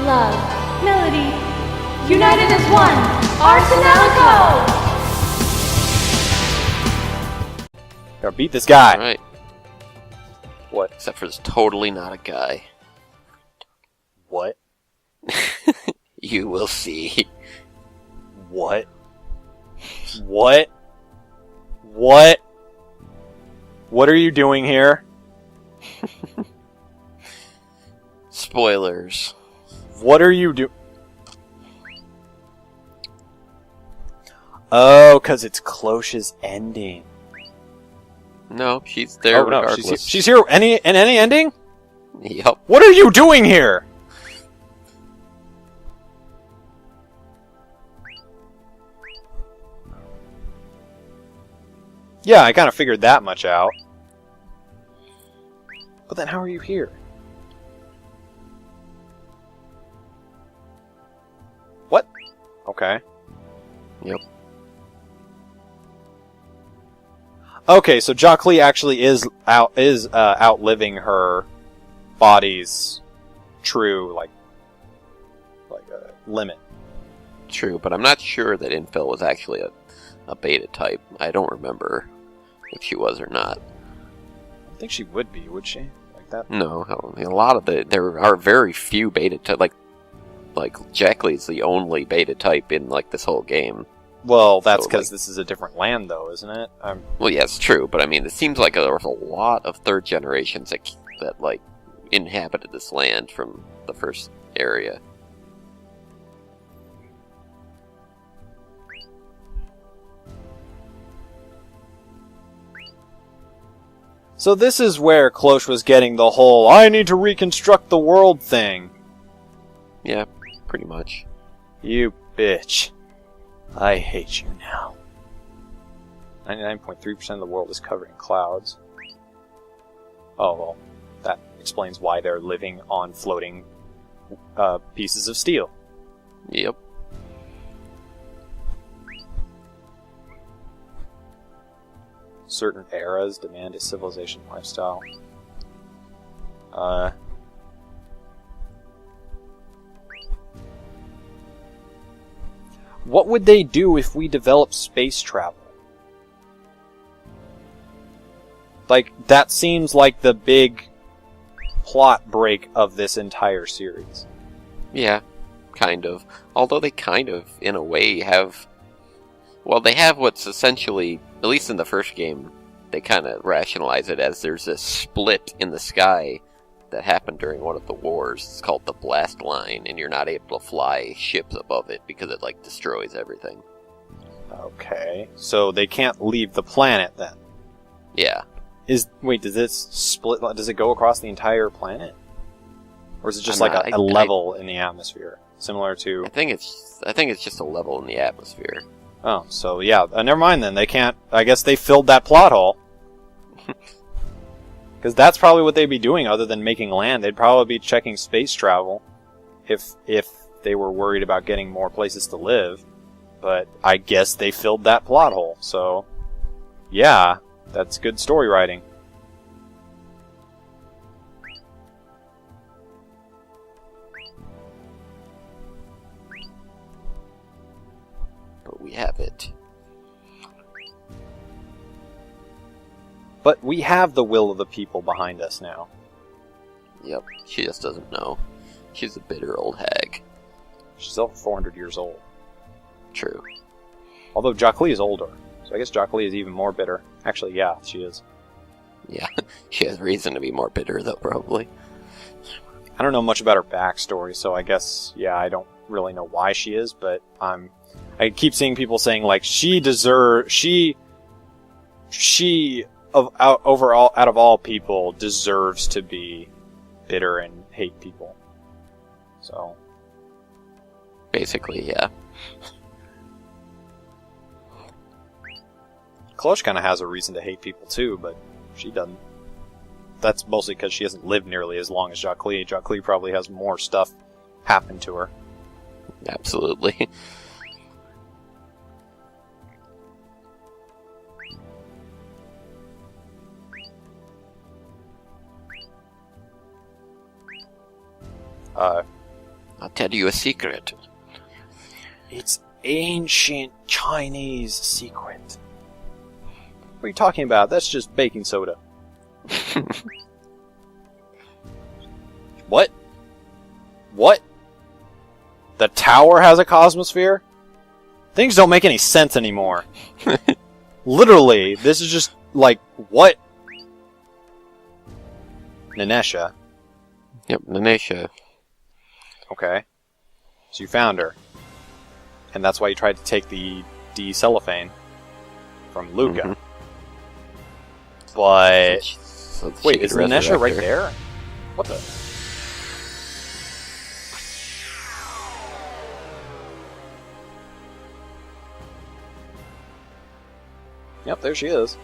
Love, melody, united as one, our tonelico! Gotta beat this guy. Alright. What? Except for this totally not a guy. What? You will see. What? What? What? What are you doing here? Spoilers. What are you doing? Oh, because it's Cloche's ending. No, she's there regardless. No, she's here in any ending? Yep. What are you doing here? Yeah, I kind of figured that much out. But then how are you here? What? Okay. Yep. Okay, so Jacqueline actually is outliving her body's true limit. True, but I'm not sure that Infel was actually a beta type. I don't remember if she was or not. I think she would be, would she? Like that? No, a lot of there are very few beta type. Like Jacqueline's the only beta type in like this whole game. Well, that's So, because this is a different land, though, isn't it? Well, yeah, it's true, but I mean, it seems like there was a lot of third generations that like inhabited this land from the first area. So this is where Cloche was getting the whole "I need to reconstruct the world" thing. Yeah, pretty much. You bitch. I hate you now. 99.3% of the world is covered in clouds. Oh, well, that explains why they're living on floating pieces of steel. Yep. Certain eras demand a civilization lifestyle. What would they do if we developed space travel? Like, that seems like the big plot break of this entire series. Yeah, kind of. Although they kind of, in a way, have... Well, they have what's essentially, at least in the first game, they kind of rationalize it as there's this split in the sky that happened during one of the wars. It's called the blast line, and you're not able to fly ships above it because it, like, destroys everything. Okay, so they can't leave the planet, then? Yeah. Wait, does this split, does it go across the entire planet? Or is it just a level in the atmosphere? Similar to... I think it's just a level in the atmosphere. Oh, so yeah, never mind then. They can't... I guess they filled that plot hole. Because that's probably what they'd be doing other than making land. They'd probably be checking space travel if they were worried about getting more places to live. But I guess they filled that plot hole. So, yeah, that's good story writing. But we have it. But we have the will of the people behind us now. Yep, she just doesn't know. She's a bitter old hag. She's over 400 years old. True. Although Jacqueline is older. So I guess Jacqueline is even more bitter. Actually, yeah, she is. Yeah, she has reason to be more bitter, though, probably. I don't know much about her backstory, so I guess, yeah, I don't really know why she is, but I keep seeing people saying, like, out of all people, deserves to be bitter and hate people. So. Basically, yeah. Cloche kind of has a reason to hate people too, but she doesn't. That's mostly because she hasn't lived nearly as long as Jacqueline. Jacqueline probably has more stuff happen to her. Absolutely. I'll tell you a secret. It's ancient Chinese secret. What are you talking about? That's just baking soda. What? What? The tower has a cosmosphere? Things don't make any sense anymore. Literally, this is just like, what? Nanesha. Yep, Nanesha. Okay. So you found her. And that's why you tried to take the cellophane from Luca. Mm-hmm. But... So she wait, could is Nanesha resurrect right her. there? What the... Yep, there she is.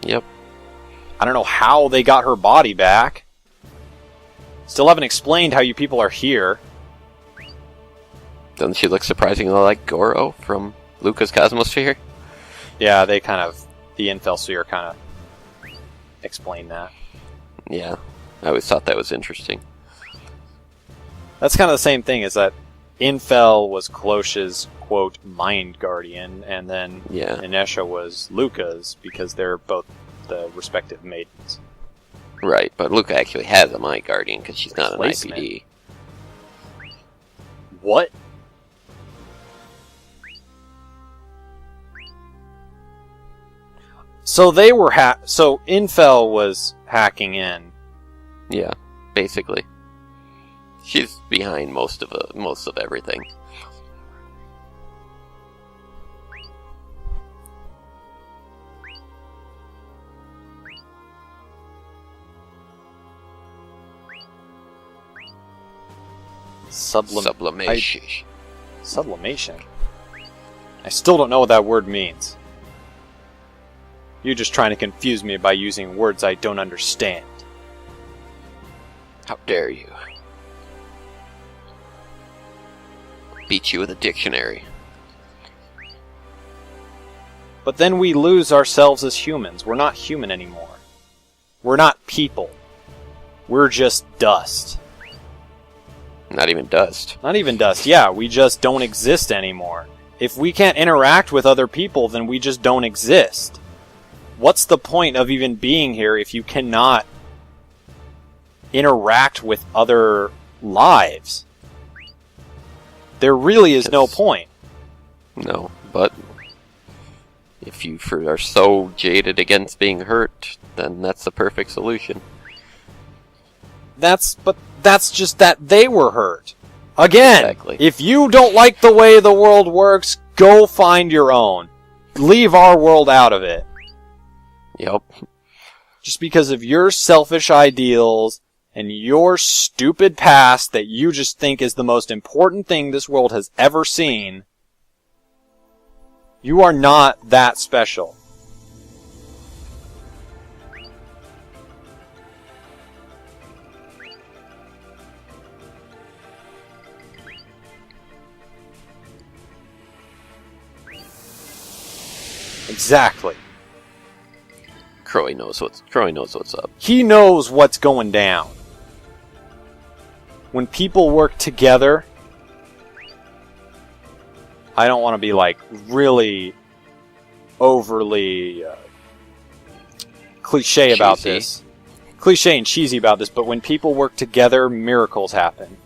Yep. I don't know how they got her body back. Still haven't explained how you people are here. Doesn't she look surprisingly like Goro from Luca's Cosmosphere? Yeah, they kind of... The Infel Sphere kind of explained that. Yeah. I always thought that was interesting. That's kind of the same thing, is that Infel was Cloche's, quote, mind guardian, and then Yeah. Nanesha was Luca's, because they're both the respective maidens. Right, but Luca actually has a Mind Guardian because she's not an Placement. IPD. What? So they were so Infel was hacking in. Yeah, basically. She's behind most of everything. Sublimation. Sublimation? I still don't know what that word means. You're just trying to confuse me by using words I don't understand. How dare you? Beat you with a dictionary. But then we lose ourselves as humans. We're not human anymore. We're not people. We're just dust. Not even dust. Not even dust, yeah, we just don't exist anymore. If we can't interact with other people, then we just don't exist. What's the point of even being here if you cannot interact with other lives? There really is no point. No, but if you are so jaded against being hurt, then that's the perfect solution. But that's just that they were hurt. Again, Exactly. If you don't like the way the world works, go find your own. Leave our world out of it. Yep. Just because of your selfish ideals and your stupid past that you just think is the most important thing this world has ever seen, you are not that special. Exactly. Croy knows what's up. He knows what's going down. When people work together, I don't want to be like really overly cliche about Cheesy. this. Cliche and cheesy about this, but when people work together, miracles happen.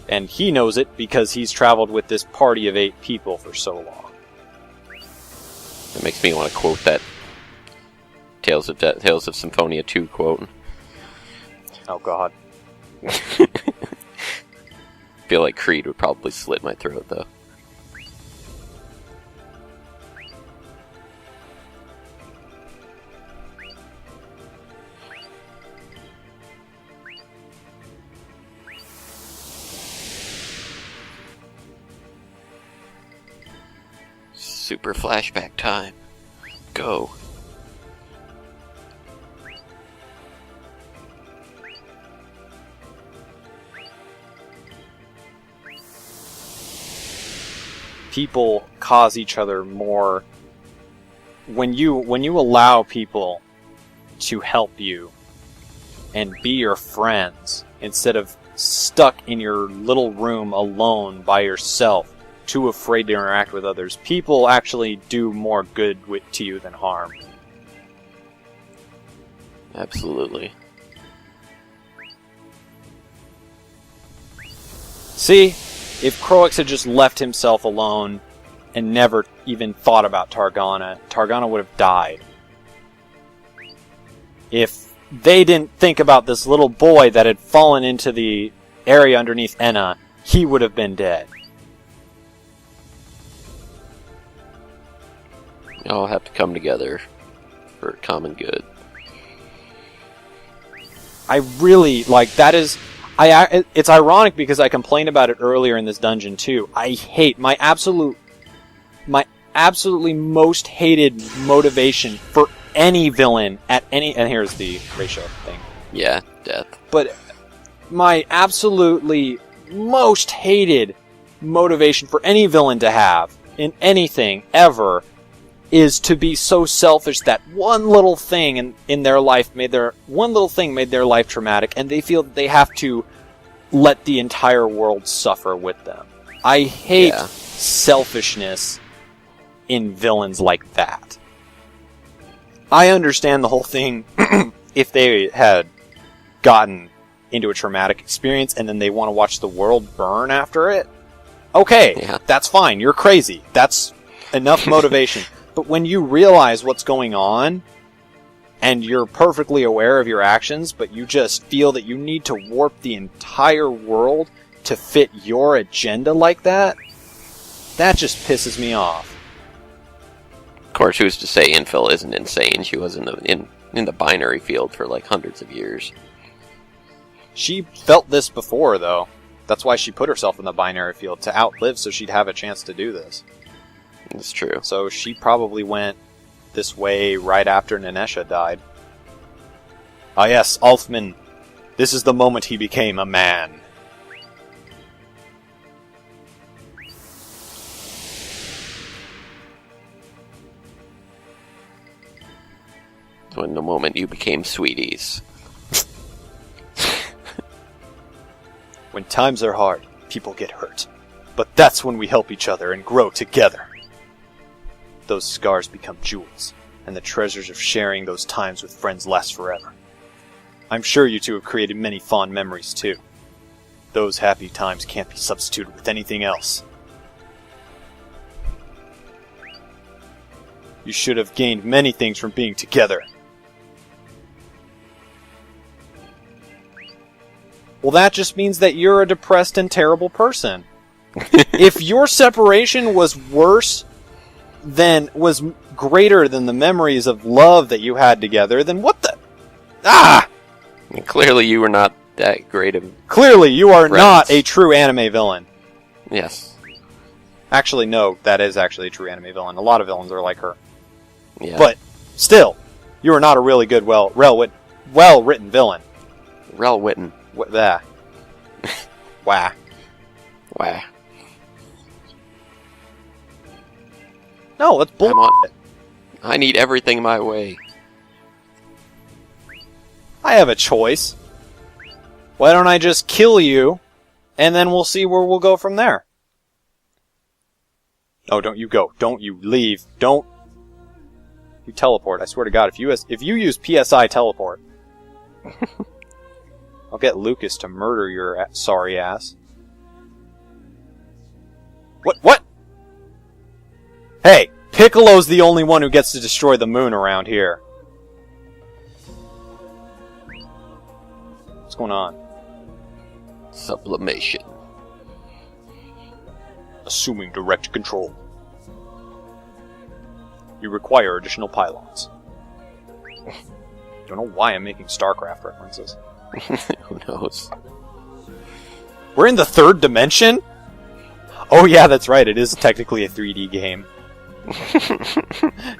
And he knows it because he's traveled with this party of 8 people for so long. It makes me want to quote that Tales of Symphonia 2 quote. Oh god. Feel like Creed would probably slit my throat though. Super flashback time. Go. People cause each other more. When you allow people to help you, and be your friends instead of stuck in your little room alone by yourself, too afraid to interact with others. People actually do more good to you than harm. Absolutely. See, if Croix had just left himself alone and never even thought about Targana, Targana would have died. If they didn't think about this little boy that had fallen into the area underneath Enna, he would have been dead. We all have to come together for common good. I really, that is... it's ironic because I complained about it earlier in this dungeon too. I hate my absolutely most hated motivation for any villain at any... And here's the ratio thing. Yeah, death. But my absolutely most hated motivation for any villain to have in anything ever is to be so selfish that one little thing in their life made their life traumatic, and they feel that they have to let the entire world suffer with them. I hate selfishness in villains like that. I understand the whole thing if they had gotten into a traumatic experience and then they want to watch the world burn after it. Okay, that's fine. You're crazy. That's enough motivation. But when you realize what's going on, and you're perfectly aware of your actions, but you just feel that you need to warp the entire world to fit your agenda like that, that just pisses me off. Of course, who's to say Infil isn't insane? She was in the binary field for hundreds of years. She felt this before, though. That's why she put herself in the binary field, to outlive so she'd have a chance to do this. It's true. So she probably went this way right after Nanesha died. Ah yes, Alfman. This is the moment he became a man. When the moment you became sweeties. When times are hard, people get hurt. But that's when we help each other and grow together. Those scars become jewels, and the treasures of sharing those times with friends last forever. I'm sure you two have created many fond memories, too. Those happy times can't be substituted with anything else. You should have gained many things from being together. Well, that just means that you're a depressed and terrible person. If your separation was greater than the memories of love that you had together, then what the... Ah! And clearly you were not that great of... Clearly you are not a true anime villain. Yes. Actually, no, that is actually a true anime villain. A lot of villains are like her. Yeah. But, still, you are not a really good, well-written villain. Rel-witten. What that? Wah. Wah. No, that's bullshit. I need everything my way. I have a choice. Why don't I just kill you, and then we'll see where we'll go from there. Oh, don't you go. Don't you leave. Don't you teleport. I swear to God, if you use PSI teleport, I'll get Lucas to murder your sorry ass. What? Hey, Piccolo's the only one who gets to destroy the moon around here. What's going on? Sublimation. Assuming direct control. You require additional pylons. Don't know why I'm making StarCraft references. Who knows? We're in the third dimension? Oh yeah, that's right. It is technically a 3D game.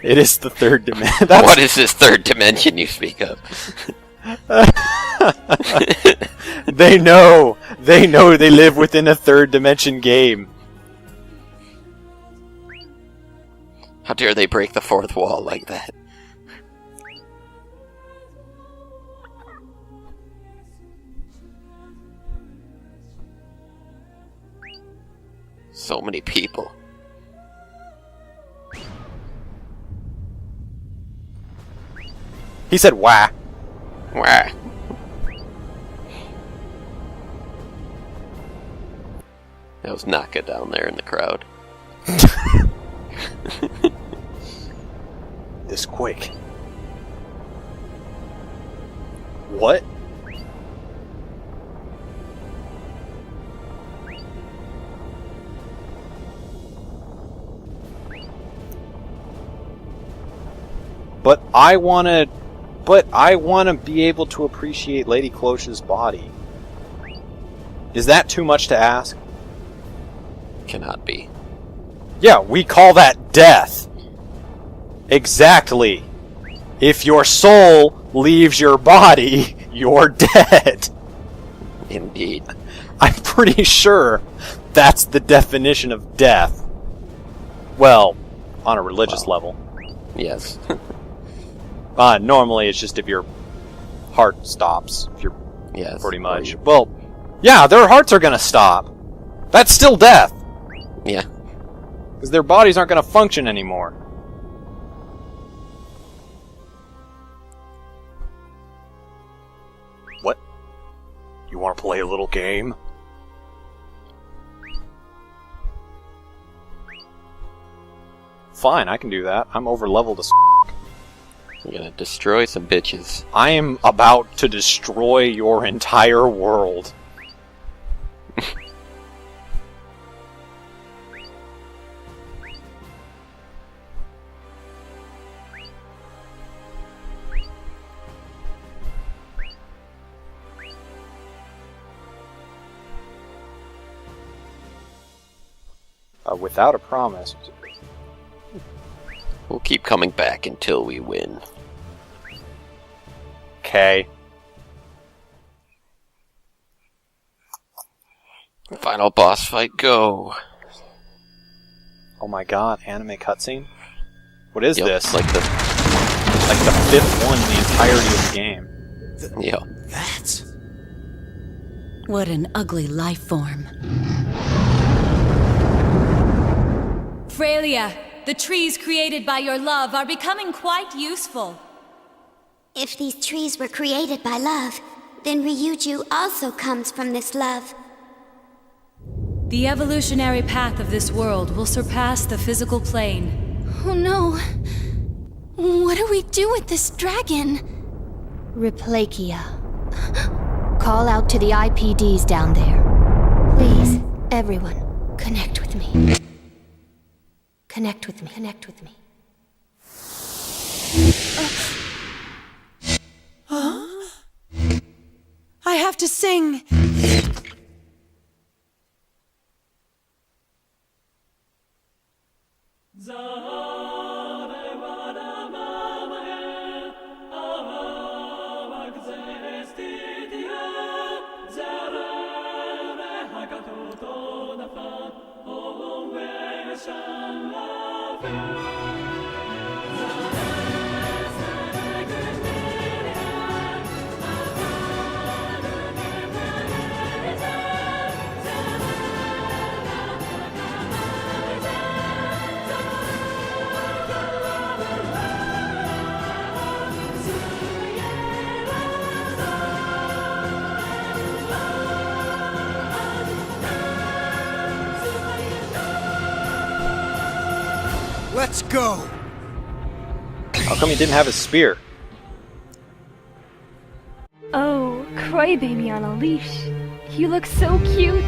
It is the third dimension. What is this third dimension you speak of? They know they live within a third dimension game. How dare they break the fourth wall like that? So many people. He said, "Wah." Wah. That was Naka down there in the crowd. This quick. What? But I wanna be able to appreciate Lady Cloche's body. Is that too much to ask? Cannot be. Yeah, we call that death. Exactly. If your soul leaves your body, you're dead. Indeed. I'm pretty sure that's the definition of death. Well, on a religious level. Yes. Normally it's just if your heart stops. If you're Yes. pretty much. Well, yeah, their hearts are gonna stop. That's still death. Yeah. Because their bodies aren't gonna function anymore. What? You want to play a little game? Fine, I can do that. I'm over leveled as You're gonna destroy some bitches. I am about to destroy your entire world. Without a promise. We'll keep coming back until we win. Okay. Final boss fight, go. Oh my god, anime cutscene? What is Yep, this? Like the fifth one in the entirety of the game. yeah. That? What an ugly life form. Freya, the trees created by your love are becoming quite useful. If these trees were created by love, then Ryuju also comes from this love. The evolutionary path of this world will surpass the physical plane. Oh no. What do we do with this dragon? Replakia. Call out to the IPDs down there. Please, everyone, connect with me. Connect with me. Connect with me. I have to sing! Let's go! How come he didn't have his spear? Oh, crybaby on a leash. You look so cute.